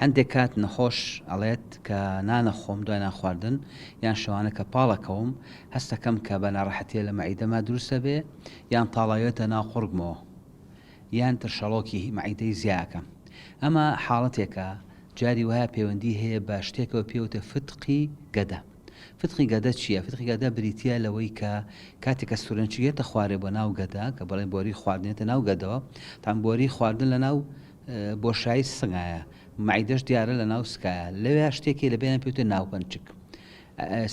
هەندێک کات نەخۆش ئەڵێت کە نانەخۆم دوای نان خواردن یان شەوانە کە پاڵەکەوم هەستەکەم کە بە ناڕەحەتیە لە مەعیدەما دروستە بێ یان تاڵاوێتە ناو قورگمەوە یان ترشەڵۆکی مەعیدەی زیاکە. ئەمە حاڵەتێکە جاری وایە پەیوەندی هەیە بە شتێکەوە پێوتە فتقی گەدە. فتقی گەدە چییە؟ فتقی گەدە بریتە لەوەی کە کاتێک کە سورەنچێتە خوارێ بۆ ناو گەدا کە بەڵێن بۆری خواردنێتە ناو گەدەوە تام بۆری خواردن لە ناو بۆشایی سنگایە مەعیدەش دیارە لە ناو سکایە لەوێ شتێکی لە بێنە پێوتە ناوپەنچک.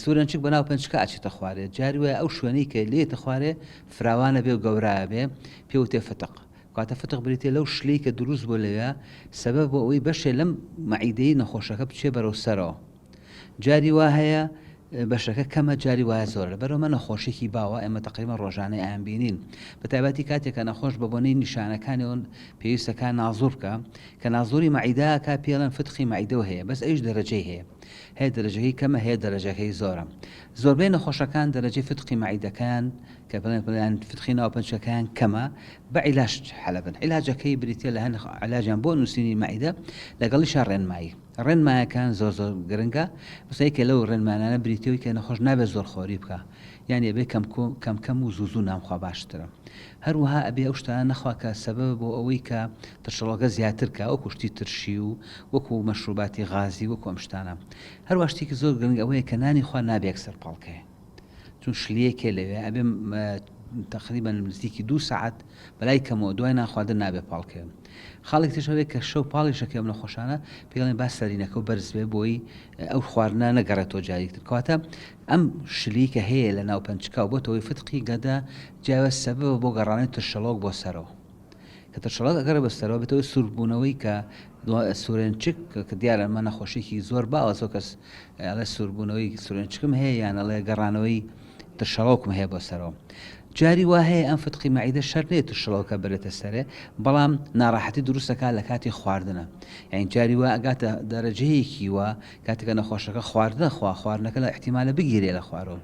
سورەنچک بە ناوپەنچکە ئاچێتە خوارێ جاری وایە ئەو شوێنەی کە لێتە خوارێ فراوانە بێ و گەورایە بێ پێوتێ فتق. کاتە فتق بریتێ لەو شلەی کە دروست بۆ لەوێ سەبەب بۆ ئەوەی بەشێ لەم مەعیدەی نەخۆشەکە بچێ بەرەو سەرەوە. جاری وا هەیە بەشەکە کەمە جاری وایە زۆرە بەرەومە نەخۆشێکی باوە ئێمە تقریبا ڕۆژانەی ئایان بینین بە تایبەتی کاتێکە نەخۆش بە بۆنەی نیشانەکانیەوە پێویستەکە نازوور بکە کە نازووری مەعیدەکە پێڵەن فتقی مەعیدەوە هەیە بەس ئەویش دەرەجەی هەیە دەرەجەکەی کەمە هەیە دەرەجەکەی زۆرە. زۆربەی نەخۆشەکان دەرەجەی فتقی مەعیدەکان کە بڵێن فتقی ناوپەنچەکان کەمە بە عیلاج حەلەبن. عیلاجەکەی بریتە لە هەند عیلاجیان بۆ نووسینی مەعیدە لەگەڵیشان ڕێنمایی. ڕێنمایەکان زۆر گرنگە بەسەیکە لەو ڕێنمانانە بریتەوەی کە نەخۆش نابێت زۆر خۆری بکە یان ێبێ کەم و زوو نامخوا باشترە. هەروەها ئەبێ ئەو شتانە نەخوا کە سەبەب بۆ ئەوەی کە ترشەڵۆکە زیاترکە وەکو شتی ترشی و وەکو مەشروباتی غازی وەکو ئەم شتانە. هەروە شتێکی زۆر گرنگ ئەوەیە کە نانی خوا نابێت سەر پاڵکەیە چون شلیەکێ لەوێ ئەبێ تقریبا نزیکی 2 ساعت بەلای کەمەوە دوای ناخواردن نابێ پاڵکەوێ. خاڵێک تشەوێت کە شەو پاڵیشەکە ئەم نەخۆشانە پێڵێن با سەرینەکە و بەرزبێ بۆی ئەو خواردنە نەگەڕێتەوە جاریتر کەواتە ئەم شلی کە هەیە لە ناو پەنچکە و بۆتەوەی فتقی گەدە جیاوە سەبەبە بۆ گەڕانەوەی ترشەڵۆک بۆ سەرەوە کە ترشەڵۆک ئەگەڕێ بە سەرەوە بێتەوەی سوربوونەوەی کە سورێنچک کە دیارە ئەمە نەخۆشێکی زۆر باوە زۆر کەس ئەڵێ سوربوونەوەی سورێنچکم هەیە یان ئەڵێ گەڕانەوەی ترشەڵۆکم هەیە بۆ سەرەوە. جاری وا هەیە ئەم فتقی مەعیدە شەر نێت ترشەڵۆکە بێتە سەرێ بەڵام ناڕەحەتی دروستەکە لە کاتی خواردنە. یعنی جاری وا ئەگاتە دەرەجەیەکی وە کاتێکە نەخۆشەکە خواردنەکە لە احتیمالە بگیرێ لە خوارەوە.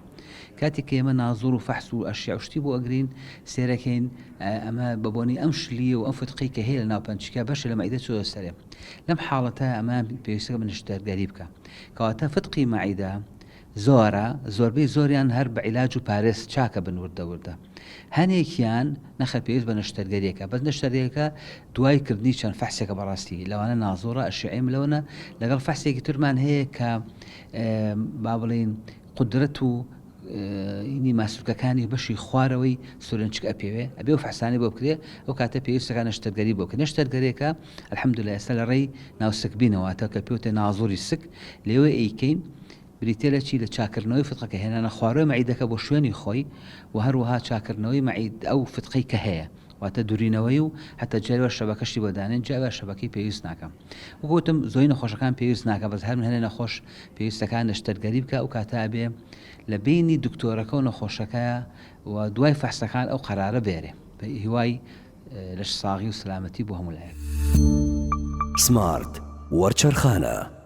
کاتێک کە ئێمە نازوور و فەحس و ئەشیا و شتی بۆ ئەگرین سێرەکەین ئەمە بەبوونی ئەم شلیە و ئەم فتقی کە هەیە لە ناو پەنچکە بەشە لە مەعیدە چۆ سەرێ. لەم حاڵەتە ئەمە پێویستە بە نیشتەرگەری بکە کەواتە فتقی مەعیدە زۆربەی زۆریان هەر بە عیلاج و پارێز چاکە بنوردەوردە. هەنێکیان نەخە پێویست بە نەشتەرگەریەکە بەس نەشتەرگەریەکە دوای کردنی چەند فەحسێکە بەڕاستی لەوانە نازۆرە ئەشعەیم لەوەنە لەگەڵ فەحسێکی ترمان هەیە کە با بڵین قودرەت و اینی ماسوولکەکانی بەشی خوارەوەی سورەنچک ئەپێوێ ئەبێ و فەحسانی بۆ بکرێ ئەو کاتە پێویستەکە نەشتەرگەری بۆ بکە. نەشتەرگەریەکە الحەمدولillah ئێستا لە ڕێی ناوسکبینەوەتە کە پێوتە نازۆری سک لێوە ئەیکەین بریتێ لە چی لە چاکردنەوەی فتقەکە هێنانە خواروی مەعیدەکە بۆ شوێنی خۆی و هەروەها چاکردنەوەی مەعید ئەو فتقەی کە هەیە واتە دوورینەوەی و حتا جاوە شەبەکەشی بۆدانێن جاوە شەبەکەی پێویست ناکەم. وگوتم زۆی نەخۆشەکان پێویست ناکە بەس هەر من هەنێ نەخۆش پێویستەکان نەشتەرگەری بکە و کاتە بێ لە بینی دکتۆرەکە و نەخۆشەکە و دوای فەحسەکان ئەو قەرارە بێرێ بە هیوای لەش ساغی و سلامەتی بۆ هەموو لایەک. سمارت وەرچەرخانە